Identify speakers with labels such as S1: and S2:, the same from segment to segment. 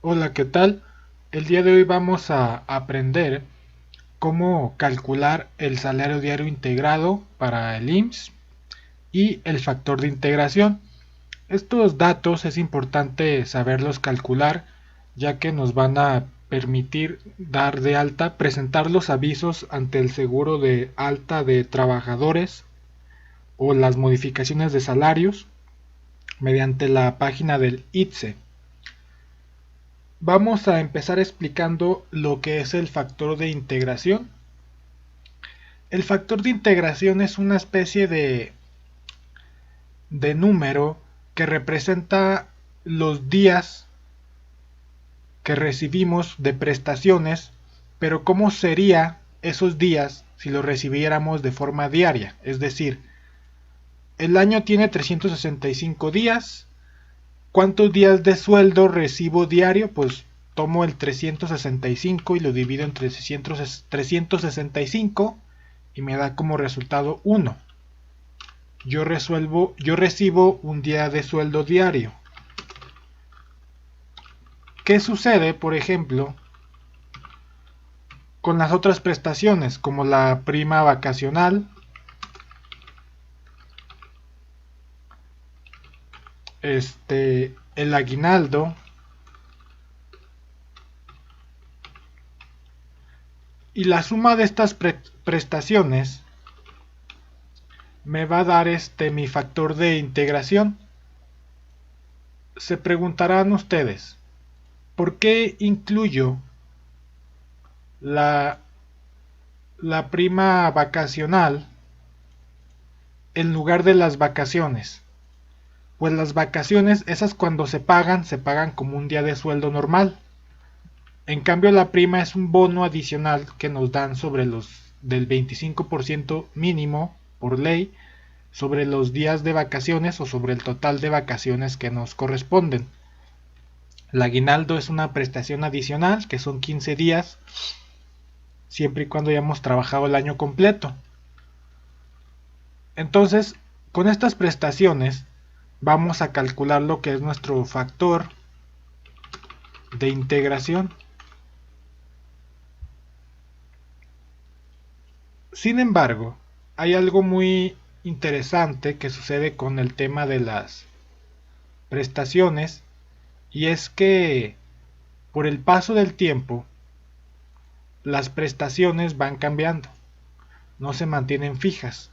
S1: Hola, ¿qué tal? El día de hoy vamos a aprender cómo calcular el salario diario integrado para el IMSS y el factor de integración. Estos datos es importante saberlos calcular, ya que nos van a permitir dar de alta, presentar los avisos ante el seguro de alta de trabajadores o las modificaciones de salarios mediante la página del ITSE. Vamos a empezar explicando lo que es el factor de integración. El factor de integración es una especie de número que representa los días que recibimos de prestaciones, pero cómo sería esos días si los recibiéramos de forma diaria. Es decir, el año tiene 365 días. ¿Cuántos días de sueldo recibo diario? Pues tomo el 365 y lo divido entre 365 y me da como resultado 1. Yo recibo un día de sueldo diario. ¿Qué sucede, por ejemplo, con las otras prestaciones, como la prima vacacional, el aguinaldo y la suma de estas prestaciones me va a dar mi factor de integración? Se preguntarán ustedes, ¿por qué incluyo la, la prima vacacional en lugar de las vacaciones? Pues las vacaciones, esas cuando se pagan como un día de sueldo normal. En cambio la prima es un bono adicional que nos dan sobre los del 25% mínimo por ley sobre los días de vacaciones o sobre el total de vacaciones que nos corresponden. El aguinaldo es una prestación adicional que son 15 días siempre y cuando hayamos trabajado el año completo. Entonces, con estas prestaciones vamos a calcular lo que es nuestro factor de integración. Sin embargo, hay algo muy interesante que sucede con el tema de las prestaciones, y es que por el paso del tiempo las prestaciones van cambiando, no se mantienen fijas.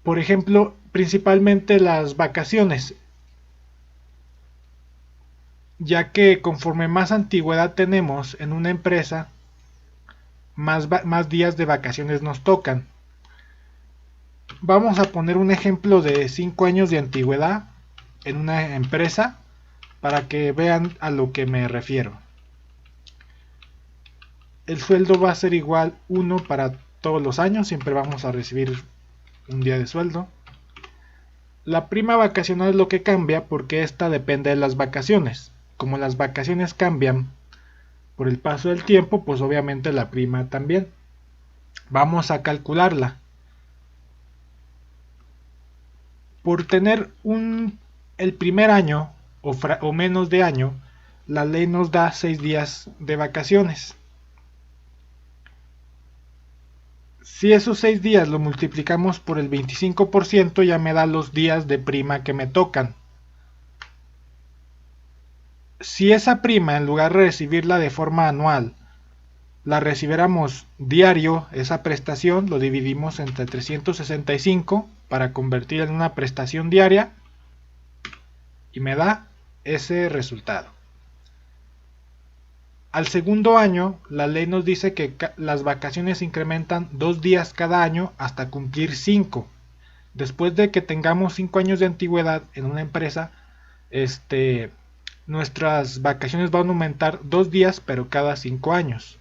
S1: Por ejemplo, principalmente las vacaciones, ya que conforme más antigüedad tenemos en una empresa, más días de vacaciones nos tocan. Vamos a poner un ejemplo de 5 años de antigüedad en una empresa para que vean a lo que me refiero. El sueldo va a ser igual 1 para todos los años, siempre vamos a recibir un día de sueldo. La prima vacacional es lo que cambia porque esta depende de las vacaciones. Como las vacaciones cambian por el paso del tiempo, pues obviamente la prima también. Vamos a calcularla. Por tener el primer año o menos de año, la ley nos da 6 días de vacaciones. Si esos 6 días lo multiplicamos por el 25%, ya me da los días de prima que me tocan. Si esa prima, en lugar de recibirla de forma anual, la recibiéramos diario, esa prestación, lo dividimos entre 365 para convertir en una prestación diaria y me da ese resultado. Al segundo año, la ley nos dice que las vacaciones se incrementan 2 días cada año hasta cumplir 5. Después de que tengamos 5 años de antigüedad en una empresa, nuestras vacaciones van a aumentar 2 días, pero cada 5 años.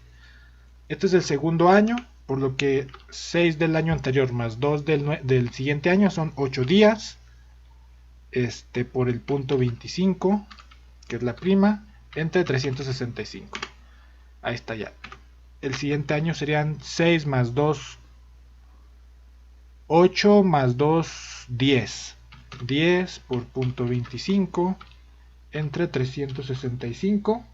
S1: Este es el segundo año, por lo que 6 del año anterior más 2 del siguiente año son 8 días. Por el punto 25, que es la prima, entre 365. Ahí está ya. El siguiente año serían 6 más 2, 8 más 2, 10. 10 por punto 25 entre 365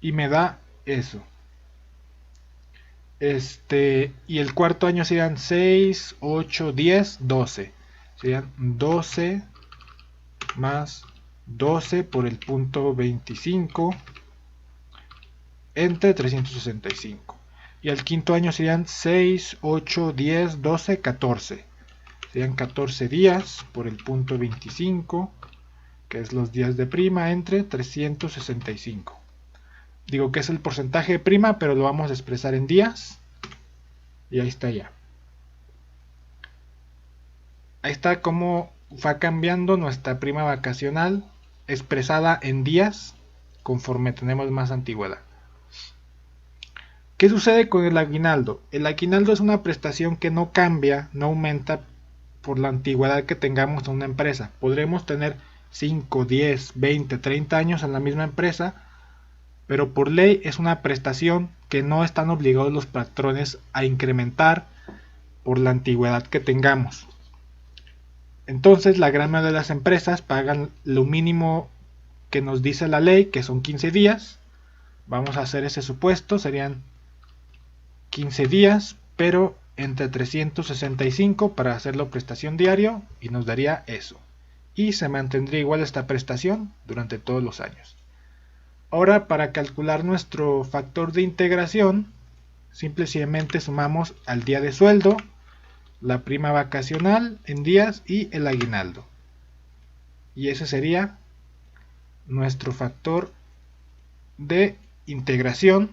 S1: y me da eso. Y el cuarto año serían 6, 8, 10, 12. Serían 12 más 12 por el punto 25 entre 365. Y el quinto año serían 6, 8, 10, 12, 14. Serían 14 días por el punto 25, que es los días de prima, entre 365. Digo que es el porcentaje de prima, pero lo vamos a expresar en días. Y ahí está ya. Ahí está cómo va cambiando nuestra prima vacacional expresada en días conforme tenemos más antigüedad. ¿Qué sucede con el aguinaldo? El aguinaldo es una prestación que no cambia, no aumenta por la antigüedad que tengamos en una empresa. Podremos tener 5, 10, 20, 30 años en la misma empresa, pero por ley es una prestación que no están obligados los patrones a incrementar por la antigüedad que tengamos. Entonces la gran mayoría de las empresas pagan lo mínimo que nos dice la ley, que son 15 días. Vamos a hacer ese supuesto, serían 15 días, pero entre 365 para hacerlo prestación diario, y nos daría eso. Y se mantendría igual esta prestación durante todos los años. Ahora, para calcular nuestro factor de integración, simplemente sumamos al día de sueldo, la prima vacacional en días y el aguinaldo. Y ese sería nuestro factor de integración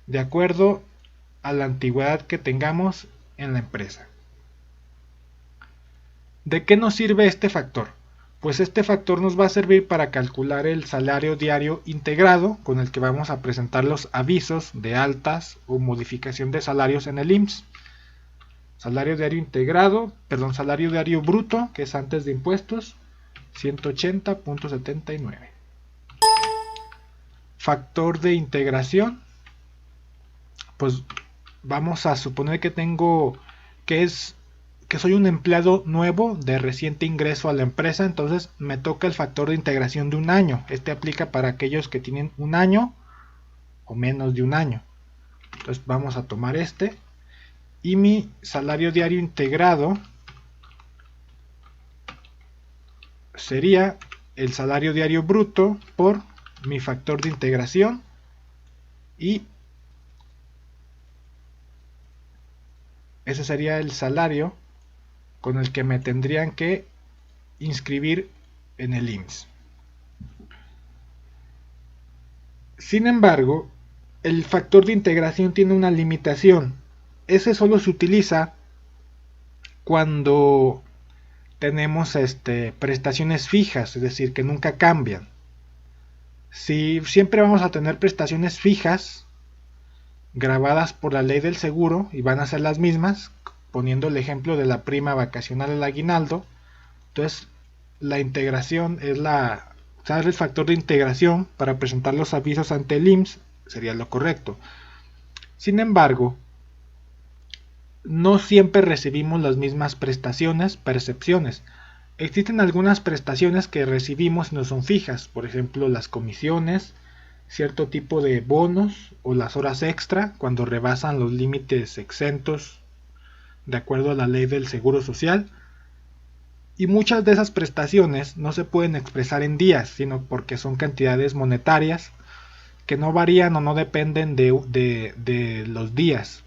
S1: de acuerdo a la antigüedad que tengamos en la empresa. ¿De qué nos sirve este factor? Pues este factor nos va a servir para calcular el salario diario integrado con el que vamos a presentar los avisos de altas o modificación de salarios en el IMSS. Salario diario integrado, salario diario bruto, que es antes de impuestos, 180.79. Factor de integración, pues vamos a suponer que soy un empleado nuevo de reciente ingreso a la empresa, entonces me toca el factor de integración de un año. Este aplica para aquellos que tienen un año o menos de un año. Entonces vamos a tomar este. Y mi salario diario integrado sería el salario diario bruto por mi factor de integración, y ese sería el salario con el que me tendrían que inscribir en el IMSS. Sin embargo, el factor de integración tiene una limitación. Ese solo se utiliza cuando tenemos prestaciones fijas, es decir, que nunca cambian. Si siempre vamos a tener prestaciones fijas grabadas por la ley del seguro y van a ser las mismas, poniendo el ejemplo de la prima vacacional al aguinaldo, entonces la integración es el factor de integración para presentar los avisos ante el IMSS sería lo correcto. Sin embargo, no siempre recibimos las mismas percepciones. Existen algunas prestaciones que recibimos y no son fijas, por ejemplo las comisiones, cierto tipo de bonos o las horas extra cuando rebasan los límites exentos de acuerdo a la ley del seguro social. Y muchas de esas prestaciones no se pueden expresar en días, sino porque son cantidades monetarias que no varían o no dependen de los días.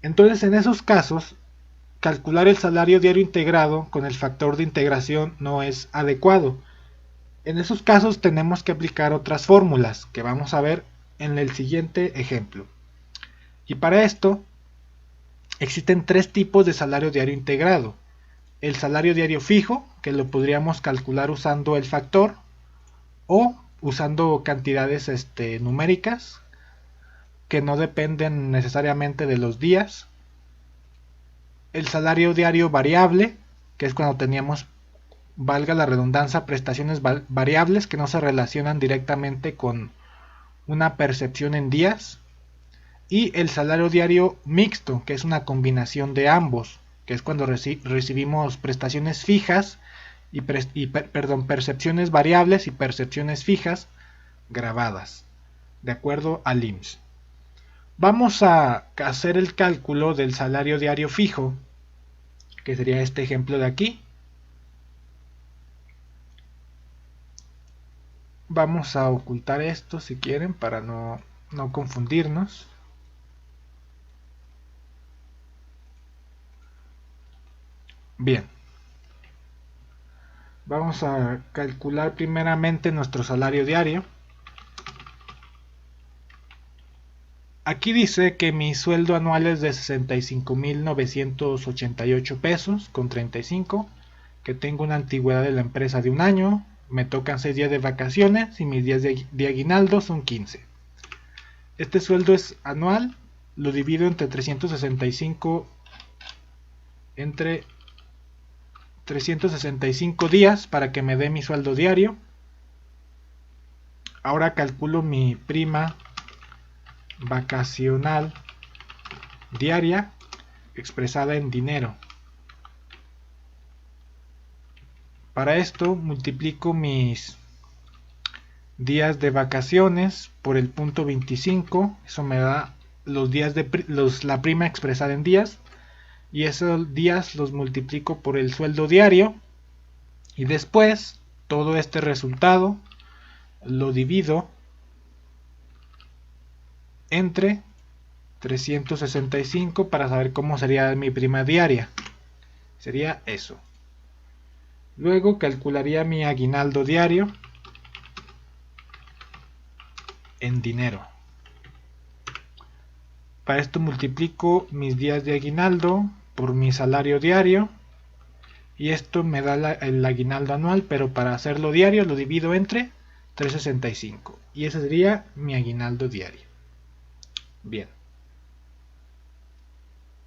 S1: Entonces, en esos casos, calcular el salario diario integrado con el factor de integración no es adecuado. En esos casos tenemos que aplicar otras fórmulas que vamos a ver en el siguiente ejemplo. Y para esto existen tres tipos de salario diario integrado. El salario diario fijo, que lo podríamos calcular usando el factor o usando cantidades numéricas que no dependen necesariamente de los días. El salario diario variable, que es cuando teníamos, valga la redundancia, prestaciones variables que no se relacionan directamente con una percepción en días. Y el salario diario mixto, que es una combinación de ambos, que es cuando recibimos prestaciones fijas percepciones variables y percepciones fijas grabadas, de acuerdo al IMSS. Vamos a hacer el cálculo del salario diario fijo, que sería este ejemplo de aquí. Vamos a ocultar esto si quieren para no confundirnos. Bien. Vamos a calcular primeramente nuestro salario diario. Aquí dice que mi sueldo anual es de 65,988 pesos con 35, que tengo una antigüedad de la empresa de 1 año, me tocan 6 días de vacaciones y mis días de aguinaldo son 15. Este sueldo es anual, lo divido entre 365 días para que me dé mi sueldo diario. Ahora calculo mi prima vacacional diaria expresada en dinero. Para esto multiplico mis días de vacaciones por el punto 25, eso me da los días la prima expresada en días, y esos días los multiplico por el sueldo diario, y después todo este resultado lo divido entre 365 para saber cómo sería mi prima diaria. Sería eso. Luego calcularía mi aguinaldo diario en dinero. Para esto multiplico mis días de aguinaldo por mi salario diario, y esto me da el aguinaldo anual, pero para hacerlo diario lo divido entre 365, y ese sería mi aguinaldo diario. Bien.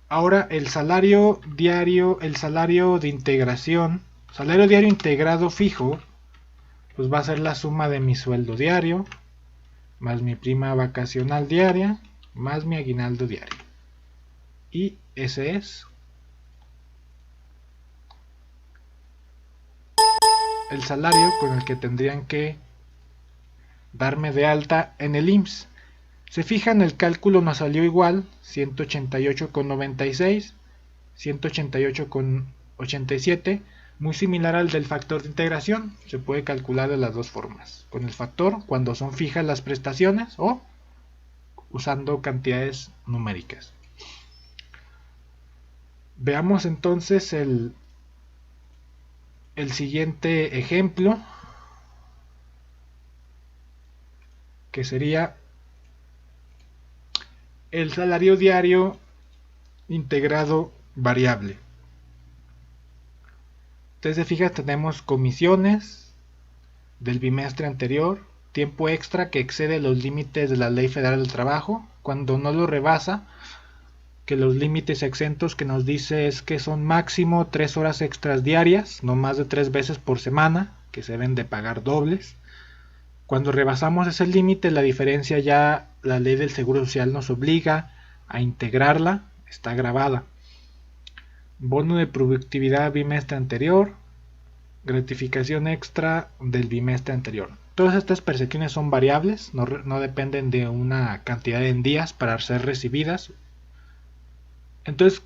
S1: Ahora el salario diario, el salario de integración, salario diario integrado fijo, pues va a ser la suma de mi sueldo diario, más mi prima vacacional diaria, más mi aguinaldo diario. Y ese es el salario con el que tendrían que darme de alta en el IMSS. Se fijan, el cálculo nos salió igual, 188,96, 188,87, muy similar al del factor de integración. Se puede calcular de las dos formas, con el factor cuando son fijas las prestaciones o usando cantidades numéricas. Veamos entonces el siguiente ejemplo, que sería el salario diario integrado variable. Entonces, fíjate, tenemos comisiones del bimestre anterior, tiempo extra que excede los límites de la Ley Federal del Trabajo, cuando no lo rebasa, que los límites exentos que nos dice es que son máximo 3 horas extras diarias, no más de 3 veces por semana, que se deben de pagar dobles. Cuando rebasamos ese límite, la diferencia ya la ley del Seguro Social nos obliga a integrarla, está grabada. Bono de productividad bimestre anterior, gratificación extra del bimestre anterior. Todas estas percepciones son variables, no dependen de una cantidad en días para ser recibidas. Entonces,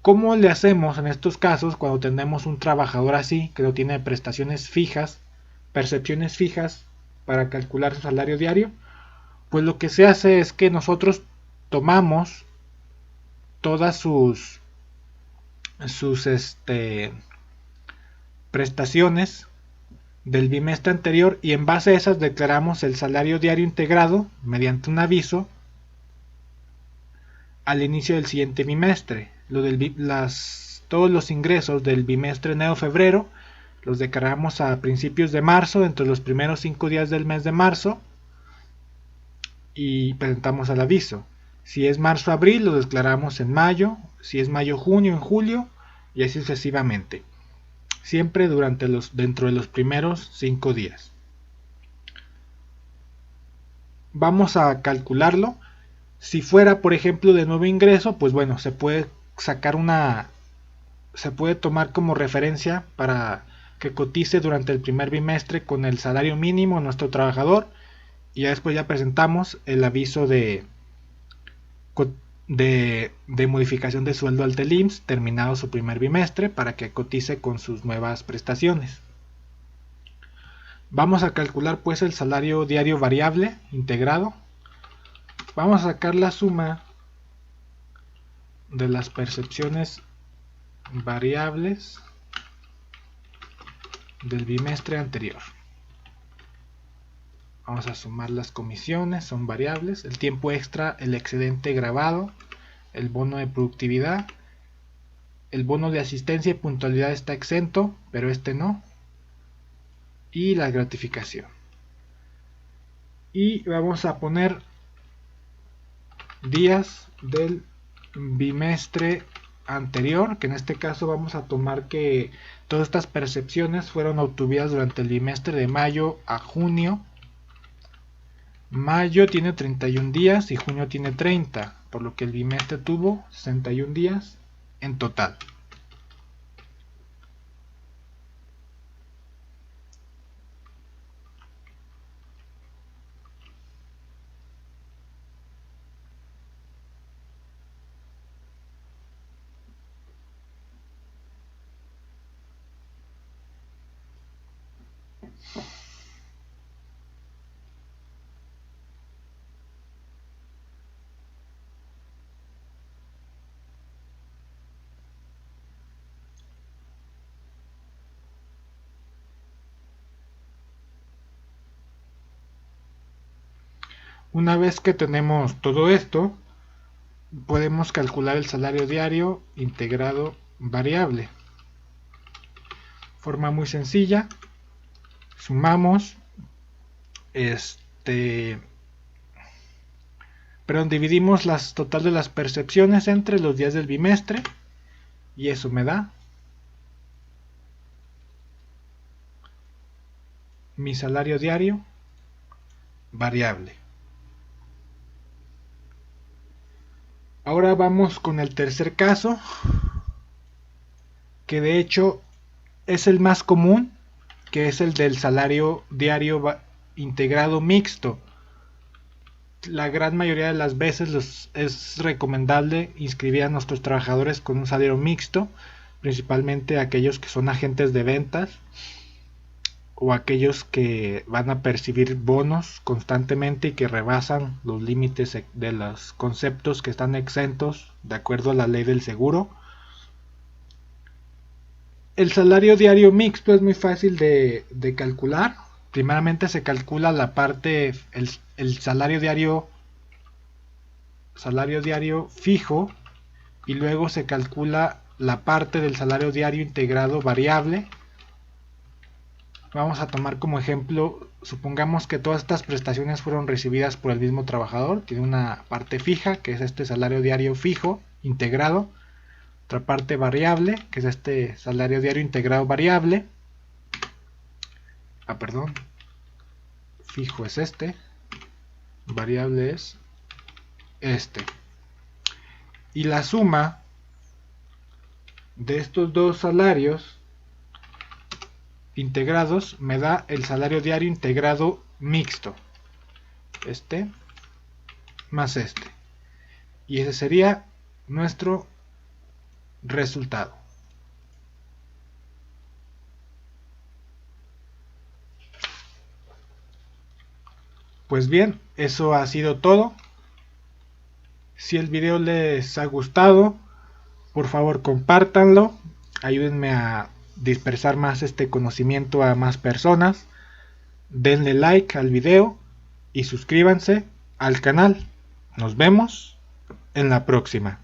S1: ¿cómo le hacemos en estos casos cuando tenemos un trabajador así, que no tiene prestaciones fijas, percepciones fijas para calcular su salario diario? Pues lo que se hace es que nosotros tomamos todas sus prestaciones del bimestre anterior, y en base a esas declaramos el salario diario integrado mediante un aviso al inicio del siguiente bimestre. Todos los ingresos del bimestre enero-febrero los declaramos a principios de marzo, entre los primeros 5 días del mes de marzo, y presentamos el aviso. Si es marzo-abril, lo declaramos en mayo, si es mayo-junio, en julio, y así sucesivamente. Siempre dentro de los primeros 5 días. Vamos a calcularlo. Si fuera, por ejemplo, de nuevo ingreso, pues bueno, se puede sacar una se puede tomar como referencia para que cotice durante el primer bimestre con el salario mínimo a nuestro trabajador, y después ya presentamos el aviso de modificación de sueldo al IMSS terminado su primer bimestre para que cotice con sus nuevas prestaciones. Vamos a calcular pues el salario diario variable integrado. Vamos a sacar la suma de las percepciones variables del bimestre anterior. Vamos a sumar las comisiones, son variables, el tiempo extra, el excedente grabado, el bono de productividad, el bono de asistencia y puntualidad está exento, pero este no, y la gratificación. Y vamos a poner días del bimestre anterior, que en este caso vamos a tomar que todas estas percepciones fueron obtenidas durante el bimestre de mayo a junio. Mayo tiene 31 días y junio tiene 30, por lo que el bimestre tuvo 61 días en total. Una vez que tenemos todo esto, podemos calcular el salario diario integrado variable. Forma muy sencilla. Sumamos dividimos las total de las percepciones entre los días del bimestre, y eso me da mi salario diario variable. Ahora vamos con el tercer caso, que de hecho es el más común, que es el del salario diario integrado mixto. La gran mayoría de las veces es recomendable inscribir a nuestros trabajadores con un salario mixto, principalmente aquellos que son agentes de ventas o aquellos que van a percibir bonos constantemente y que rebasan los límites de los conceptos que están exentos de acuerdo a la ley del seguro. El salario diario mixto es muy fácil de calcular. Primeramente se calcula la parte, el salario diario fijo, y luego se calcula la parte del salario diario integrado variable. Vamos a tomar como ejemplo, supongamos que todas estas prestaciones fueron recibidas por el mismo trabajador. Tiene una parte fija, que es este salario diario fijo integrado, otra parte variable, que es este salario diario integrado variable. Fijo es este, variable es este. Y la suma de estos dos salarios integrados me da el salario diario integrado mixto, este más este, y ese sería nuestro resultado. Pues bien, eso ha sido todo. Si el video les ha gustado, por favor compártanlo, ayúdenme a dispersar más este conocimiento a más personas. Denle like al video y suscríbanse al canal. Nos vemos en la próxima.